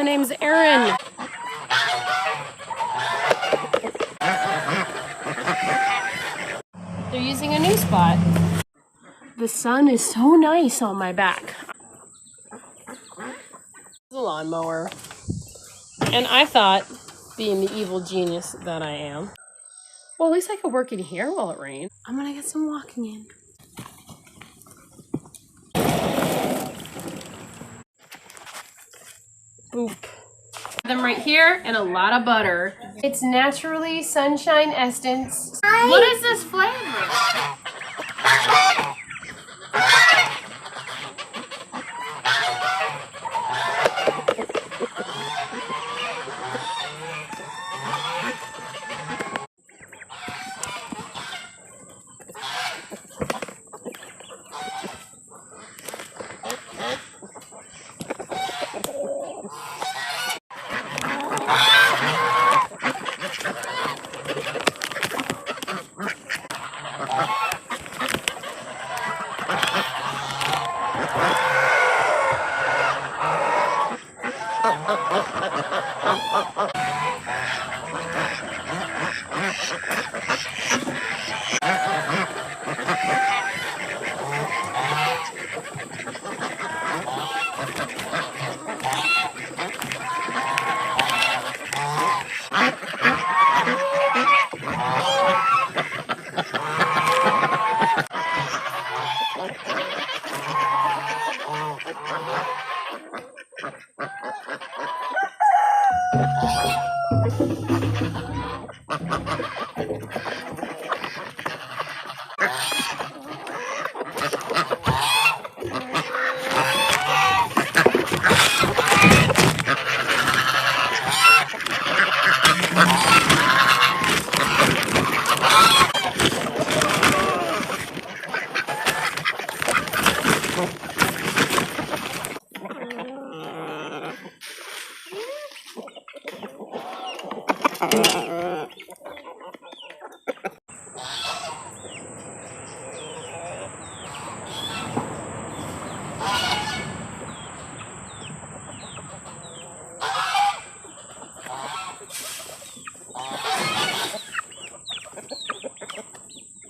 My name's Erin. They're using a new spot. The sun is so nice on my back. It's a lawnmower. And I thought, being the evil genius that I am, well, at least I could work in here while it rains. I'm gonna get some walking in. Boop. Them right here and a lot of butter. It's naturally sunshine essence. What is this flavor?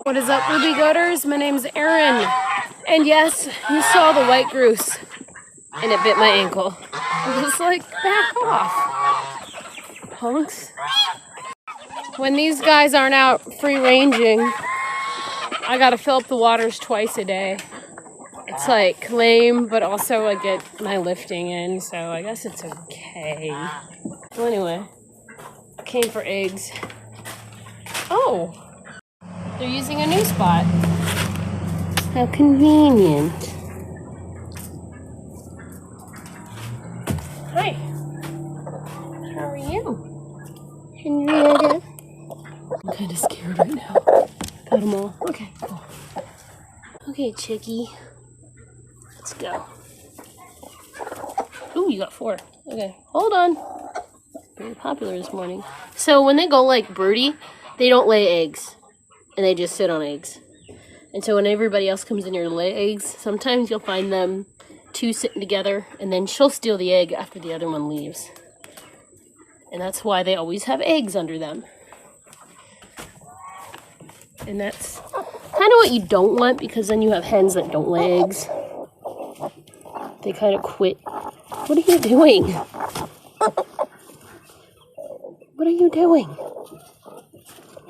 What is up, Boobie Goaters? My name's Erin. And yes, you saw the white goose. And it bit my ankle. I was like, back off, punks. When these guys aren't out free ranging, I gotta fill up the waters twice a day. It's like lame, but also I get my lifting in, so I guess it's okay. Well, anyway, I came for eggs. Oh, they're using a new spot. How convenient. Hi. How are you? Henrietta? I'm kind of scared right now. Got them all. Okay, cool. Okay, chickie. Let's go. Ooh, you got 4. Okay, hold on. Very popular this morning. So when they go like broody, they don't lay eggs. And they just sit on eggs. And so when everybody else comes in here to lay eggs, sometimes you'll find them 2 sitting together, and then she'll steal the egg after the other one leaves. And that's why they always have eggs under them. And that's kind of what you don't want, because then you have hens that don't lay eggs. They kind of quit. What are you doing? What are you doing?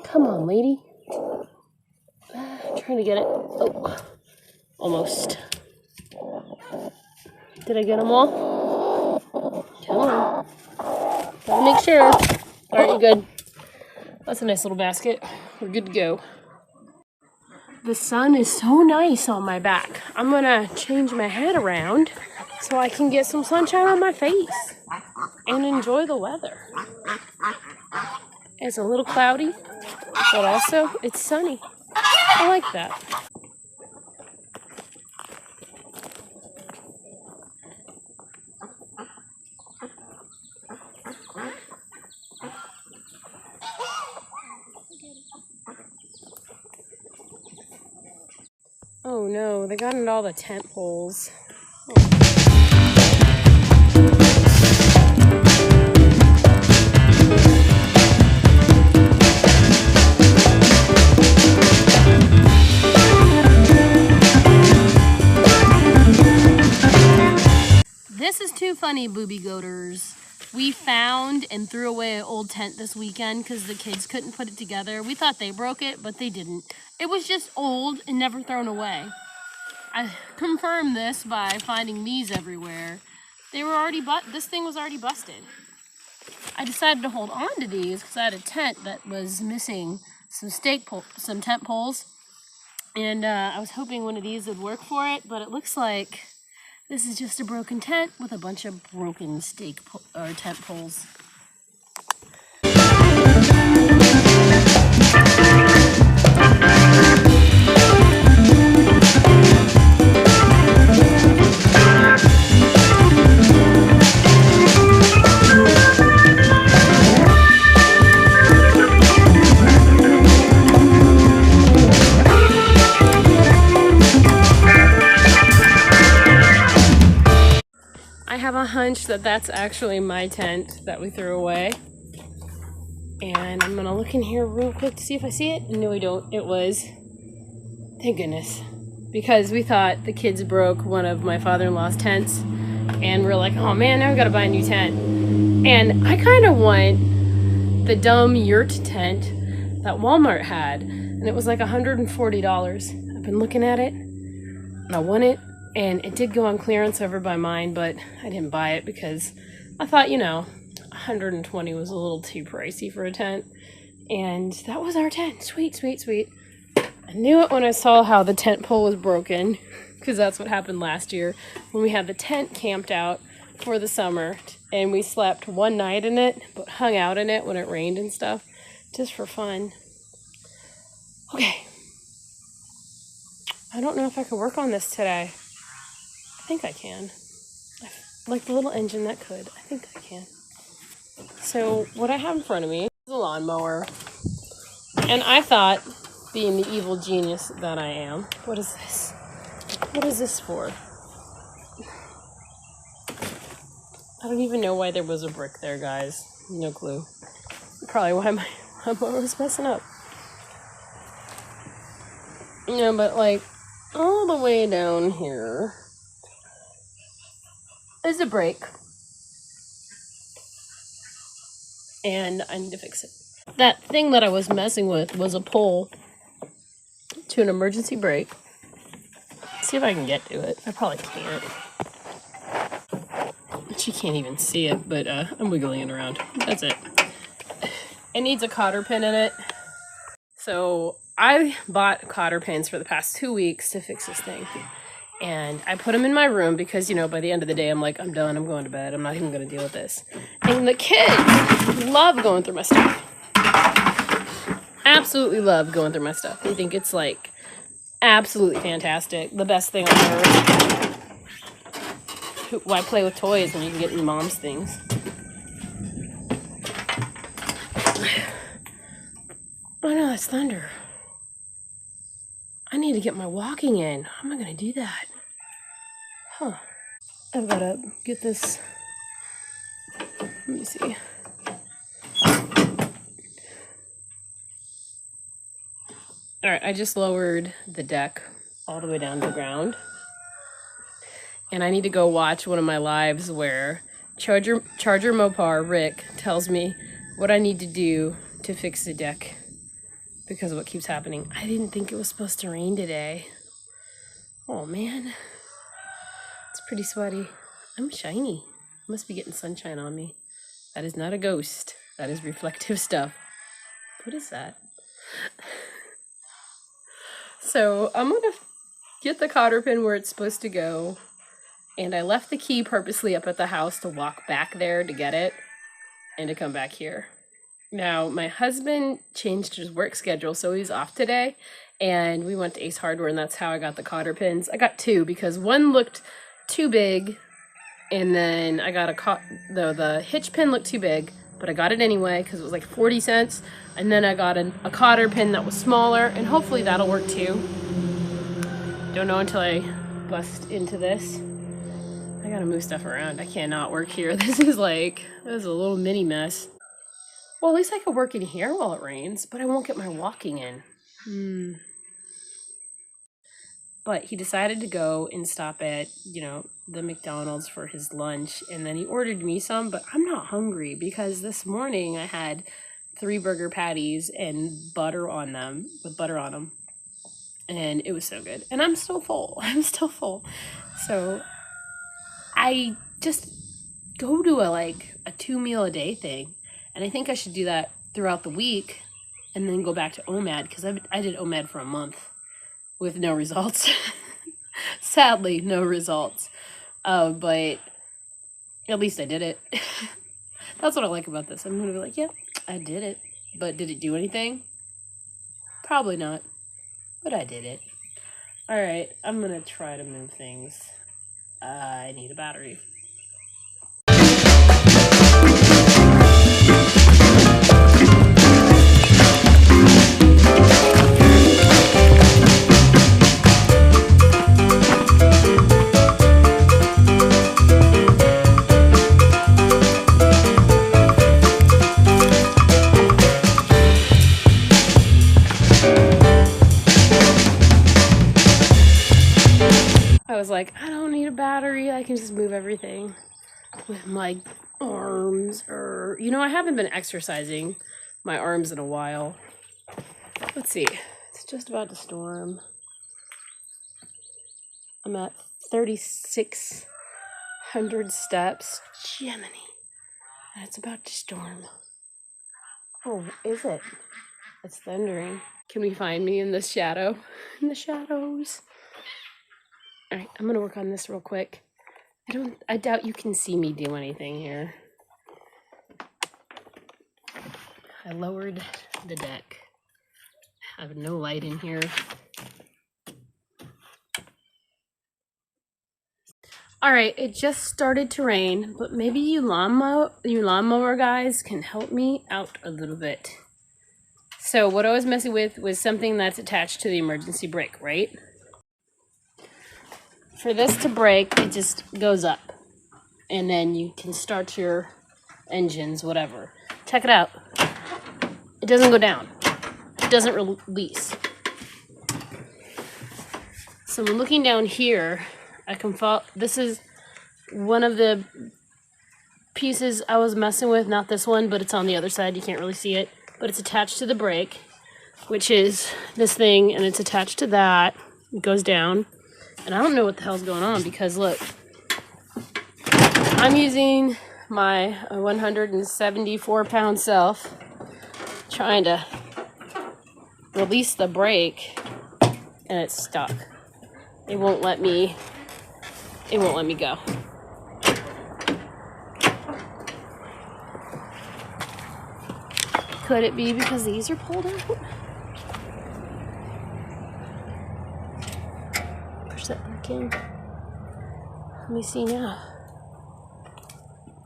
Come on, lady. Trying to get it. Oh, almost. Did I get them all? Come on. Gotta make sure. Alright, you good. That's a nice little basket. We're good to go. The sun is so nice on my back. I'm gonna change my head around so I can get some sunshine on my face and enjoy the weather. It's a little cloudy, but also it's sunny. I like that. Oh no, they got into all the tent poles. Oh. me, Boobie Goaters. We found and threw away an old tent this weekend because the kids couldn't put it together. We thought they broke it, but they didn't. It was just old and never thrown away. I confirmed this by finding these everywhere. They were already, this thing was already busted. I decided to hold on to these because I had a tent that was missing some tent poles. And I was hoping one of these would work for it, but it looks like this is just a broken tent with a bunch of broken tent poles. I have a hunch that that's actually my tent that we threw away. And I'm gonna look in here real quick to see if I see it. No, I don't. It was. Thank goodness. Because we thought the kids broke one of my father-in-law's tents. And we're like, oh man, now we gotta buy a new tent. And I kind of want the dumb yurt tent that Walmart had. And it was like $140. I've been looking at it. And I want it. And it did go on clearance over by mine, but I didn't buy it because I thought, you know, $120 was a little too pricey for a tent. And that was our tent. Sweet, sweet, sweet. I knew it when I saw how the tent pole was broken, because that's what happened last year when we had the tent camped out for the summer. And we slept one night in it, but hung out in it when it rained and stuff, just for fun. Okay. I don't know if I could work on this today. I think I can. Like the little engine that could. I think I can. So what I have in front of me is a lawnmower. And I thought, being the evil genius that I am, what is this? What is this for? I don't even know why there was a brick there, guys. No clue. Probably why my lawnmower was messing up. No, but like, all the way down here is a brake. And I need to fix it. That thing that I was messing with was a pole to an emergency brake. Let's see if I can get to it. I probably can't. She can't even see it, but I'm wiggling it around. That's it. It needs a cotter pin in it. So I bought cotter pins for the past 2 weeks to fix this thing. And I put them in my room because, you know, by the end of the day, I'm like, I'm done. I'm going to bed. I'm not even going to deal with this. And the kids love going through my stuff. Absolutely love going through my stuff. They think it's, like, absolutely fantastic. The best thing on earth. Why play with toys when you can get your mom's things? Oh, no, that's thunder. I need to get my walking in. How am I going to do that? Huh. I've got to get this. Let me see. Alright, I just lowered the deck all the way down to the ground. And I need to go watch one of my lives where Charger Mopar Rick tells me what I need to do to fix the deck because of what keeps happening. I didn't think it was supposed to rain today. Oh man. It's pretty sweaty. I'm shiny. Must be getting sunshine on me. That is not a ghost. That is reflective stuff. What is that? So I'm gonna get the cotter pin where it's supposed to go. And I left the key purposely up at the house to walk back there to get it and to come back here. Now, my husband changed his work schedule, so he's off today. And we went to Ace Hardware, and that's how I got the cotter pins. I got two because one looked too big, and then I got the hitch pin looked too big, but I got it anyway because it was like 40 cents. And then I got a cotter pin that was smaller, and hopefully that'll work too. Don't know until I bust into this. I gotta move stuff around. I cannot work here. This is a little mini mess. Well, at least I could work in here while it rains, but I won't get my walking in. But he decided to go and stop at, the McDonald's for his lunch. And then he ordered me some, but I'm not hungry because this morning I had 3 burger patties and butter on them, with butter on them. And it was so good. And I'm still full. I'm still full. So I just go to a 2 meal a day thing. And I think I should do that throughout the week and then go back to OMAD, because I did OMAD for a month with no results. Sadly, no results. But at least I did it. That's what I like about this. I'm going to be like, yeah, I did it. But did it do anything? Probably not. But I did it. Alright, I'm going to try to move things. I need a battery. I was like, I don't need a battery. I can just move everything with my arms. Or, I haven't been exercising my arms in a while. Let's see. It's just about to storm. I'm at 3,600 steps. Jiminy. And it's about to storm. Oh, is it? It's thundering. Can we find me in the shadow? In the shadows. All right, I'm gonna work on this real quick. I doubt you can see me do anything here. I lowered the deck. I have no light in here. All right, it just started to rain, but maybe you lawnmower guys can help me out a little bit. So what I was messing with was something that's attached to the emergency brake, right? For this to break, it just goes up. And then you can start your engines, whatever. Check it out. It doesn't go down. It doesn't release. So I'm looking down here. I can follow. This is one of the pieces I was messing with. Not this one, but it's on the other side. You can't really see it. But it's attached to the brake, which is this thing, and it's attached to that. It goes down. And I don't know what the hell's going on because, look, I'm using my 174-pound self trying to release the brake, and it's stuck. It won't let me go. Could it be because these are pulled out? Push that back in. Let me see now.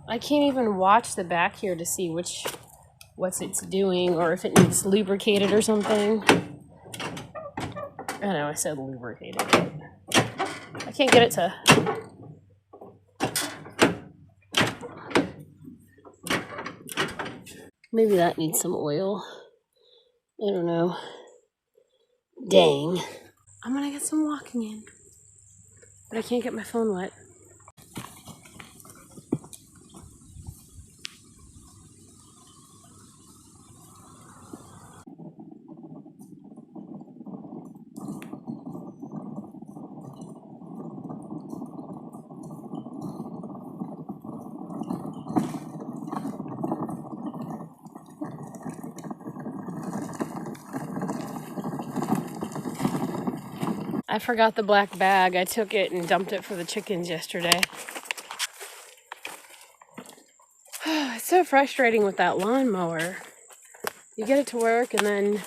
I can't even watch the back here to see what it's doing or if it needs lubricated or something. I know I said lubricated. I can't get it to. Maybe that needs some oil. I don't know. Dang. I'm gonna get some walking in. But I can't get my phone wet. I forgot the black bag. I took it and dumped it for the chickens yesterday. It's so frustrating with that lawnmower. You get it to work and then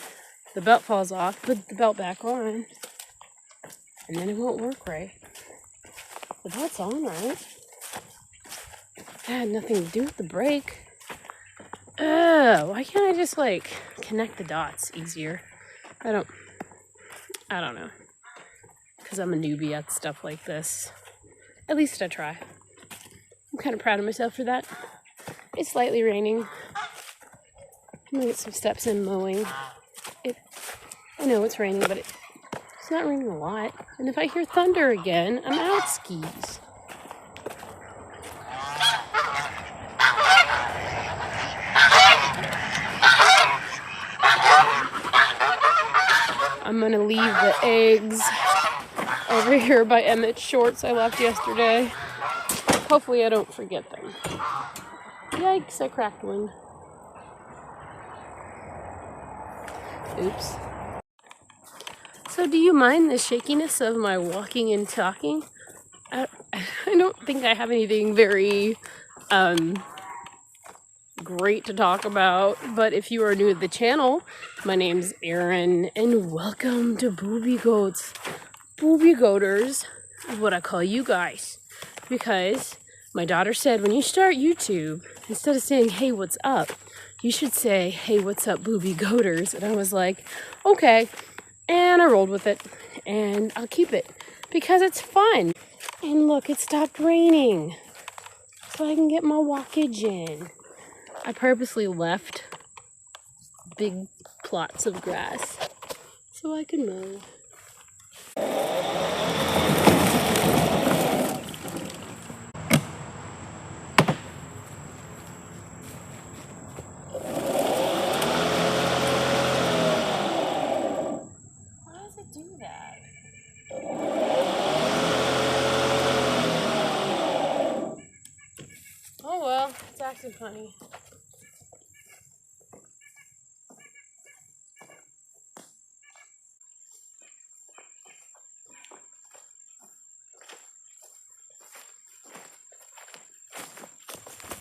the belt falls off. Put the belt back on. And then it won't work right. The belt's on, right? That had nothing to do with the brake. Why can't I just connect the dots easier? I don't know. Because I'm a newbie at stuff like this. At least I try. I'm kind of proud of myself for that. It's slightly raining. I'm gonna get some steps in mowing. I know it's raining, but it's It's not raining a lot. And if I hear thunder again, I'm out skis. I'm gonna leave the eggs over here by Emmett's shorts I left yesterday. Hopefully I don't forget them. Yikes, I cracked one. Oops. So do you mind the shakiness of my walking and talking? I don't think I have anything very great to talk about, but if you are new to the channel, my name's Erin, and welcome to Boobie Goats. Boobie Goaters is what I call you guys, because my daughter said when you start YouTube, instead of saying, hey, what's up, you should say, hey, what's up, Boobie Goaters? And I was like, okay, and I rolled with it, and I'll keep it, because it's fun. And look, it stopped raining, so I can get my walkage in. I purposely left big plots of grass so I can mow. Why does it do that? Oh well, it's acting funny.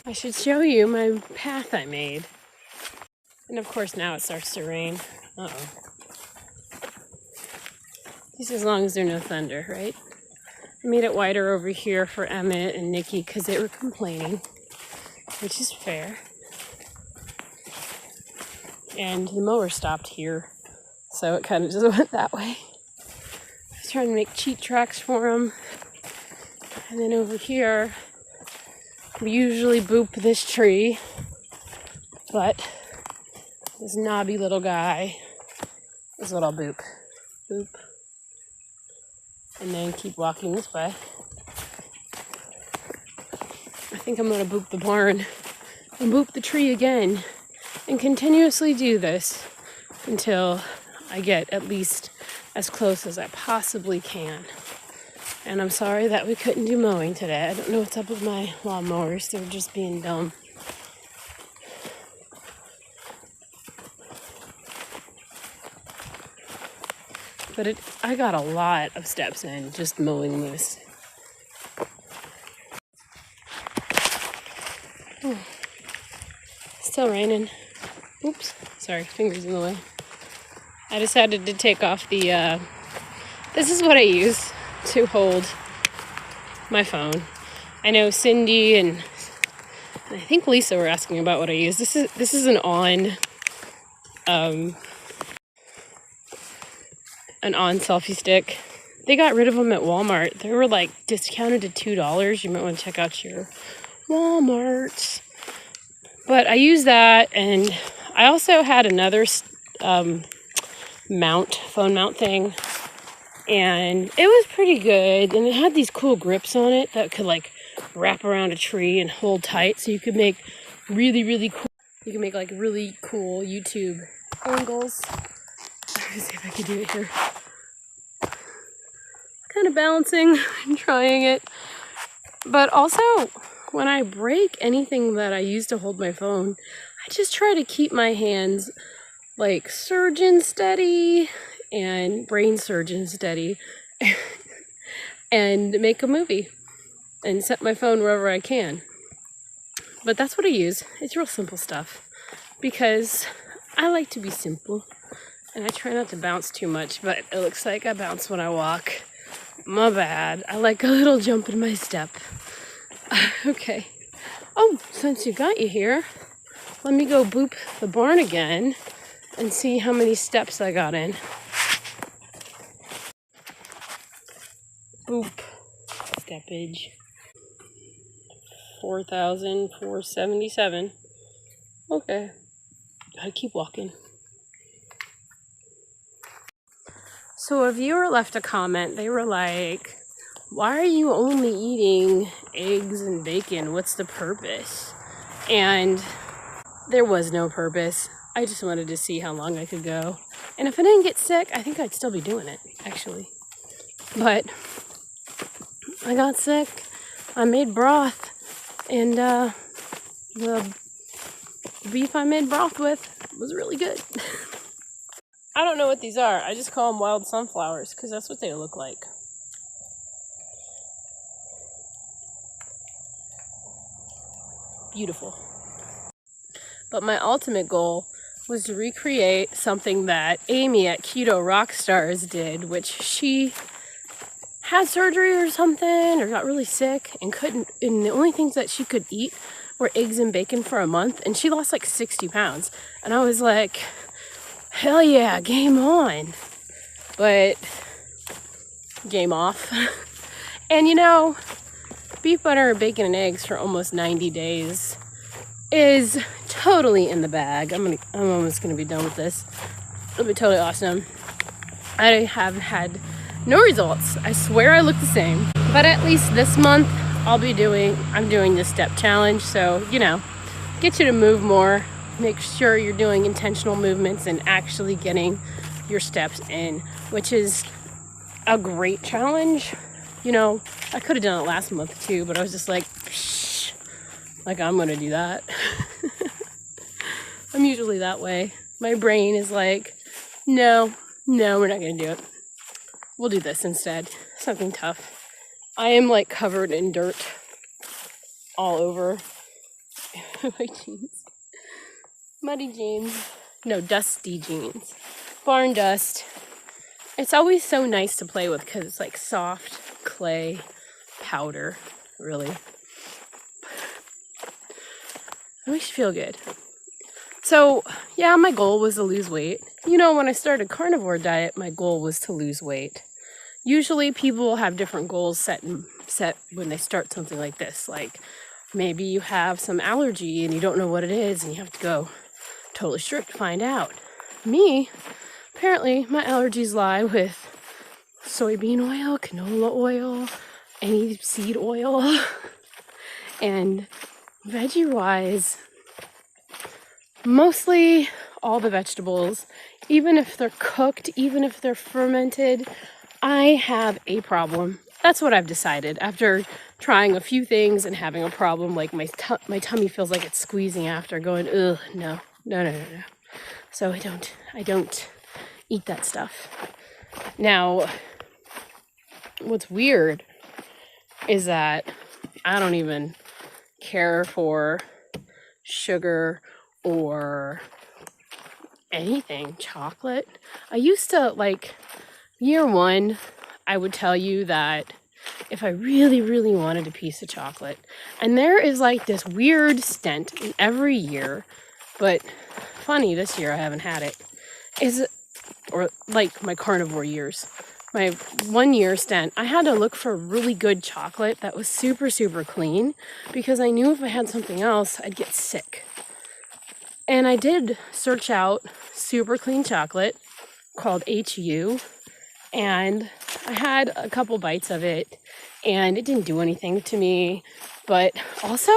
I should show you my path I made. And of course now it starts to rain. Uh-oh. Just as long as there's no thunder, right? I made it wider over here for Emmett and Nikki because they were complaining, which is fair. And the mower stopped here, so it kind of just went that way. I was trying to make cheat tracks for them. And then over here, we usually boop this tree, but this knobby little guy is what I'll boop. Boop. And then keep walking this way. I think I'm going to boop the barn and boop the tree again and continuously do this until I get at least as close as I possibly can. And I'm sorry that we couldn't do mowing today. I don't know what's up with my lawnmowers. They're just being dumb. But I got a lot of steps in just mowing this. Oh. Still raining. Oops, sorry, fingers in the way. I decided to take off the, this is what I use to hold my phone. I know Cindy and I think Lisa were asking about what I use. This is an on selfie stick. They got rid of them at Walmart. They were like discounted to $2. You might want to check out your Walmart. But I use that, and I also had another phone mount thing, and it was pretty good. And it had these cool grips on it that could like wrap around a tree and hold tight, so you could make really cool. You can make like really cool YouTube angles. Let me see if I can do it here. Kind of balancing and trying it. But also, when I break anything that I use to hold my phone, I just try to keep my hands like surgeon steady and brain surgeon steady and make a movie and set my phone wherever I can. But that's what I use. It's real simple stuff because I like to be simple. And I try not to bounce too much, but it looks like I bounce when I walk. My bad. I like a little jump in my step. Okay. Oh, since you got you here, let me go boop the barn again and see how many steps I got in. Boop. Steppage. 4,477. Okay. Gotta keep walking. So a viewer left a comment. They were like, why are you only eating eggs and bacon? What's the purpose? And there was no purpose. I just wanted to see how long I could go. And if I didn't get sick, I think I'd still be doing it, actually. But I got sick. I made broth. And the beef I made broth with was really good. I don't know what these are. I just call them wild sunflowers because that's what they look like. Beautiful. But my ultimate goal was to recreate something that Amy at Keto Rockstars did, which she had surgery or something or got really sick and couldn't, and the only things that she could eat were eggs and bacon for a month, and she lost like 60 pounds. And I was like, hell yeah, game on. But game off. And you know, beef, butter, bacon, and eggs for almost 90 days is totally in the bag. I'm almost gonna be done with this. It'll be totally awesome. I have had no results. I swear I look the same. But at least this month I'm doing this step challenge. So, you know, get you to move more. Make sure you're doing intentional movements and actually getting your steps in, which is a great challenge. You know, I could have done it last month too, but I was just like, psh, like I'm gonna do that. I'm usually that way. My brain is like, no, we're not gonna do it. We'll do this instead. Something tough. I am like covered in dirt all over my jeans. Muddy jeans. No, dusty jeans. Barn dust. It's always so nice to play with because it's like soft clay powder, really. It makes you feel good. So, yeah, my goal was to lose weight. You know, when I started Carnivore Diet, my goal was to lose weight. Usually people have different goals set when they start something like this. Like maybe you have some allergy and you don't know what it is and you have to go totally strict to find out. Me, apparently my allergies lie with soybean oil, canola oil, any seed oil, and veggie-wise, mostly all the vegetables, even if they're cooked, even if they're fermented, I have a problem. That's what I've decided after trying a few things and having a problem. Like my tummy feels like it's squeezing after, going, ugh, no. So I don't eat that stuff. Now, what's weird is that I don't even care for sugar or anything, chocolate. I used to, like, year one, I would tell you that if I really, really wanted a piece of chocolate, and there is like this weird stint in every year, but funny, this year I haven't had it, or like my carnivore years. My 1 year stint, I had to look for really good chocolate that was super, super clean because I knew if I had something else, I'd get sick. And I did search out super clean chocolate called HU, and I had a couple bites of it, and it didn't do anything to me, but also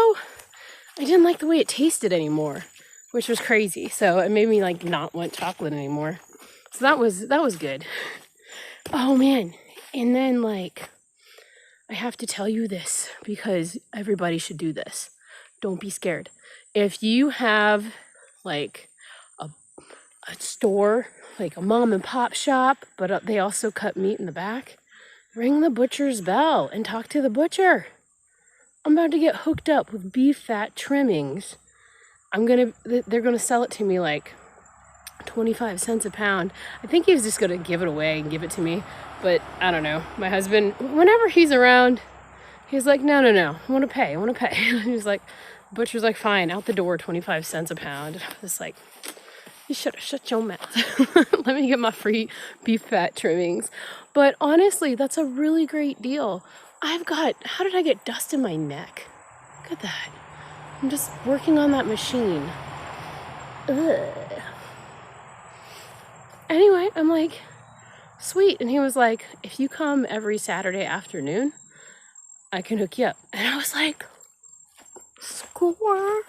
I didn't like the way it tasted anymore, which was crazy. So it made me like not want chocolate anymore. So that was good. Oh man, and then like, I have to tell you this because everybody should do this. Don't be scared. If you have like a store, like a mom and pop shop, but they also cut meat in the back, ring the butcher's bell and talk to the butcher. I'm about to get hooked up with beef fat trimmings. They're gonna sell it to me like 25 cents a pound. I think he's just gonna give it away and give it to me, but I don't know. My husband, whenever he's around, he's like, no, I want to pay. He's like, butcher's like, fine, out the door, 25 cents a pound. And I was just like, you should have shut your mouth. Let me get my free beef fat trimmings. But honestly, that's a really great deal. How did I get dust in my neck? Look at that. I'm just working on that machine. Ugh. Anyway, I'm like sweet. And he was like, if you come every Saturday afternoon, I can hook you up. And I was like, score.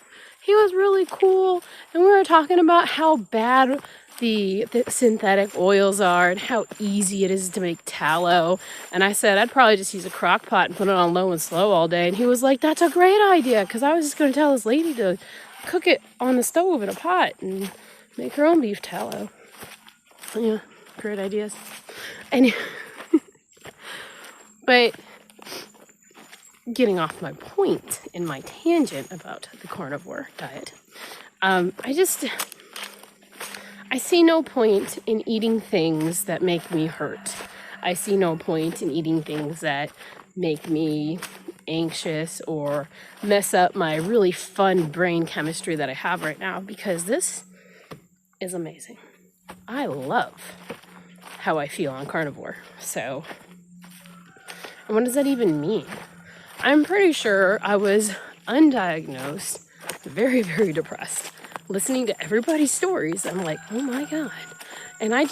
He was really cool. And we were talking about how bad the synthetic oils are and how easy it is to make tallow. And I said, I'd probably just use a crock pot and put it on low and slow all day. And he was like, that's a great idea. Because I was just going to tell this lady to cook it on the stove in a pot and make her own beef tallow. Yeah, great ideas. And but getting off my point in my tangent about the carnivore diet, I see no point in eating things that make me hurt. I see no point in eating things that make me anxious or mess up my really fun brain chemistry that I have right now, because this is amazing. I love how I feel on carnivore. So, and what does that even mean? I'm pretty sure I was undiagnosed, very, very depressed, listening to everybody's stories. I'm like, oh my God. And I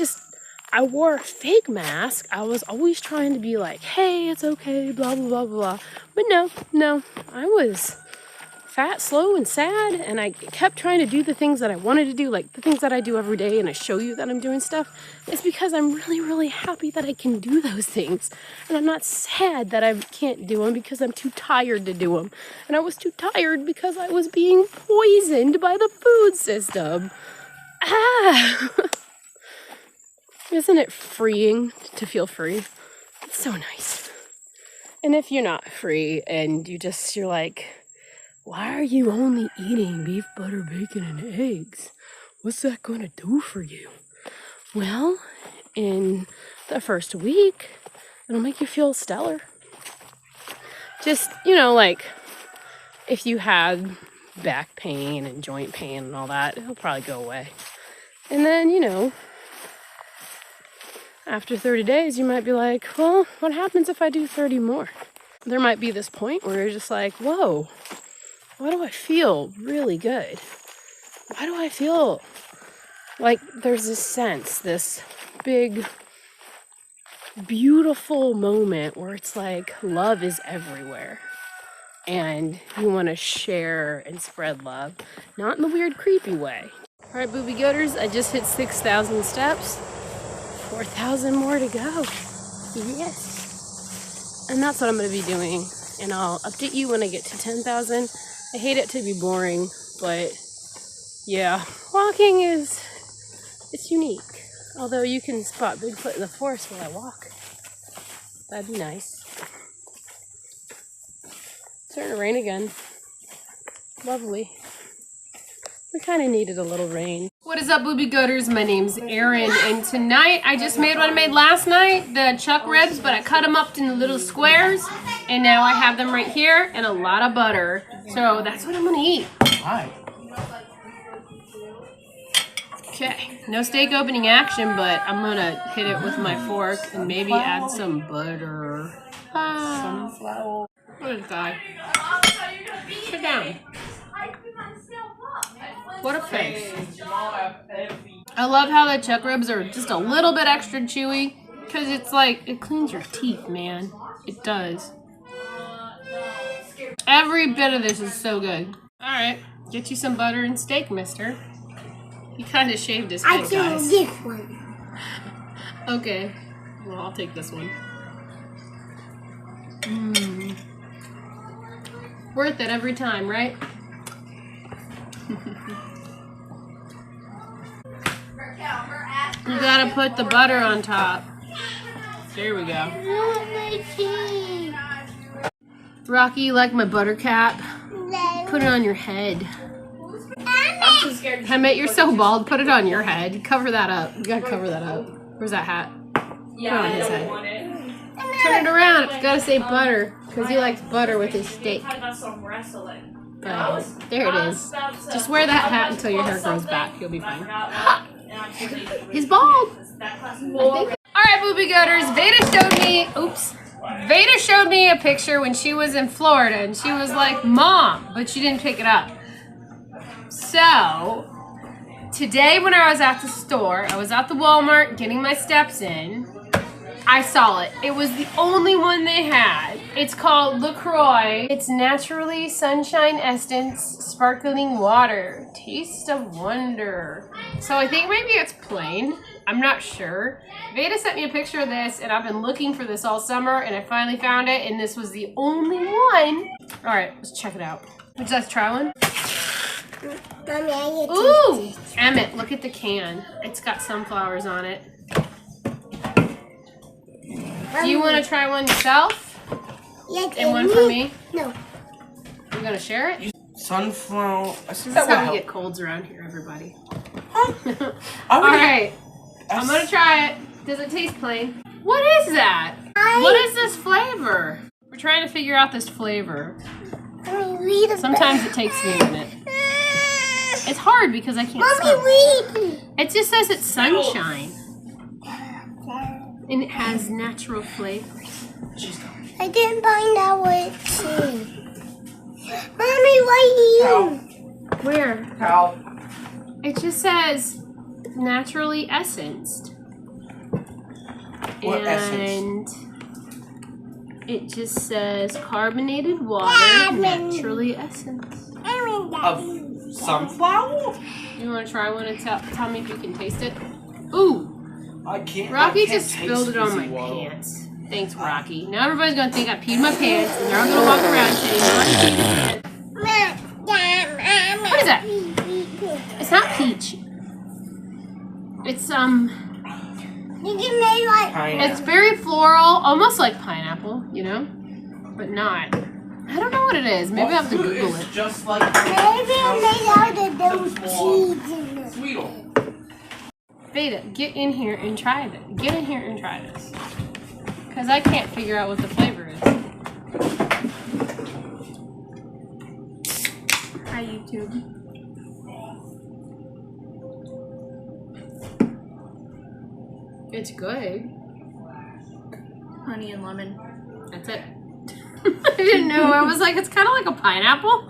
wore a fake mask. I was always trying to be like, hey, it's okay, blah, blah, blah, blah. But no, I was fat, slow, and sad. And I kept trying to do the things that I wanted to do, like the things that I do every day. And I show you that I'm doing stuff. It's because I'm really, really happy that I can do those things. And I'm not sad that I can't do them because I'm too tired to do them. And I was too tired because I was being poisoned by the food system. Isn't it freeing to feel free? It's so nice. And if you're not free and you're like, why are you only eating beef, butter, bacon, and eggs? What's that going to do for you? Well, in the first week, it'll make you feel stellar. Just, like if you had back pain and joint pain and all that, it'll probably go away. And then, after 30 days, you might be like, well, what happens if I do 30 more? There might be this point where you're just like, whoa, why do I feel really good? Why do I feel like there's this sense, this big, beautiful moment where it's like love is everywhere. And you want to share and spread love, not in the weird, creepy way. All right, Boobie Goaters, I just hit 6,000 steps. 4,000 more to go. Yes. And that's what I'm going to be doing. And I'll update you when I get to 10,000. I hate it to be boring, but yeah, walking it's unique. Although you can spot Bigfoot in the forest while I walk. That'd be nice. It's starting to rain again. Lovely. We kind of needed a little rain. What is up, Boobie Goaters? My name's Erin, and tonight I just made what I made last night, the chuck ribs, but I cut them up into little squares, and now I have them right here, and a lot of butter. So that's what I'm gonna eat. Hi. Okay, no steak opening action, but I'm gonna hit it with my fork and maybe add some butter. Sunflower. What is that? Sit down. What a face. I love how the chuck ribs are just a little bit extra chewy, because it's like, it cleans your teeth, man. It does. Every bit of this is so good. Alright, get you some butter and steak, mister. He kind of shaved his head, guys. I this one. Okay, well, I'll take this one. Worth it every time, right? You gotta put the butter on top. There we go. Rocky, you like my butter cap? Put it on your head. Emmett, you're so bald. Put it on your head. Cover that up. You gotta cover that up. Where's that hat? Yeah, put it on his I head. don't want it. Turn it around. It's gotta say butter, because he likes butter with his steak. Talking about some wrestling. But there it is. Just wear that hat until your hair grows back. You'll be fine. He's bald. Alright, Boobie Goaters. Veda showed me a picture when she was in Florida, and she was like, Mom, but she didn't pick it up. So, today when I was at the store, I was at the Walmart getting my steps in, I saw it. It was the only one they had. It's called LaCroix. It's naturally sunshine essence, sparkling water. Taste of wonder. So I think maybe it's plain. I'm not sure. Veda sent me a picture of this, and I've been looking for this all summer, and I finally found it, and this was the only one. All right, let's check it out. Would you like to try one? Mommy, Ooh! Emmett, look at the can. It's got sunflowers on it. Do you want to try one yourself? Yes, And one for me? No. You gonna share it? Sunflower. This is how we get colds around here, everybody. All right, I'm gonna try it. Does it taste plain? What is that? What is this flavor? We're trying to figure out this flavor. Sometimes it takes me a minute. It's hard because I can't smell. Read. It just says it's sunshine. And it has natural flavors. I didn't find out what it said. Mommy, right here. Where? How? It just says naturally essenced. What and it just says carbonated water, naturally essenced. Of sunflower? You want to try one and tell me if you can taste it? Ooh, I can't. Rocky I can't just taste spilled it on my fizzy water. pants. Thanks, Rocky. Now everybody's gonna think I peed my pants, and they're all gonna walk around saying, "What is that?" It's not peach. It's You can make like it's very floral, almost like pineapple, you know, but not. I don't know what it is. Maybe I have to What fruit Google is it. just like maybe I made out of those cheese in it. Sweetle. Veda, get in here and try this. Get in here and try this. Because I can't figure out what the flavor is. Hi, YouTube. It's good. Honey and lemon. That's it. I didn't know. I was like, it's kind of like a pineapple.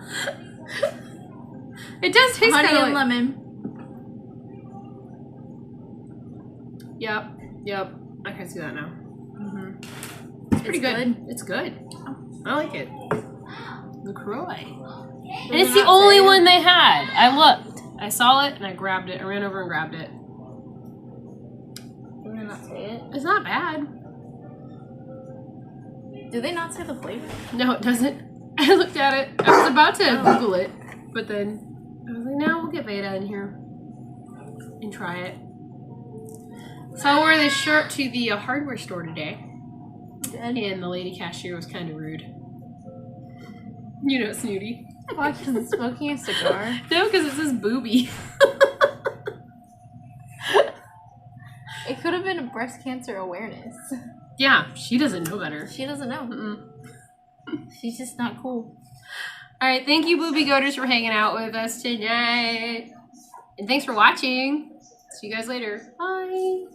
It does taste Honey kind of and like... lemon. Yep. I can see that now. It's Pretty good. It's good. I like it. LaCroix. And Did it's they the not only say it? one they had. I looked. I saw it and I grabbed it. I ran over and grabbed it. Did they not say it? It's not bad. Did they not say the flavor? No, it doesn't. I looked at it. I was about to Google it, but then I was like, no, we'll get Veda in here and try it. So I wore this shirt to the hardware store today, and the lady cashier was kind of rude. You know, Snooty. Why she's smoking a cigar? No, because it says Boobie. It could have been a breast cancer awareness. Yeah, she doesn't know better. She doesn't know. She's just not cool. All right, thank you, Boobie Goaters, for hanging out with us tonight. And thanks for watching. See you guys later. Bye.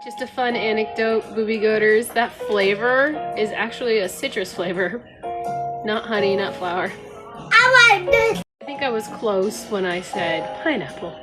Just a fun anecdote, Boobie Goaters. That flavor is actually a citrus flavor. Not honey, not flower. I like this. I think I was close when I said pineapple.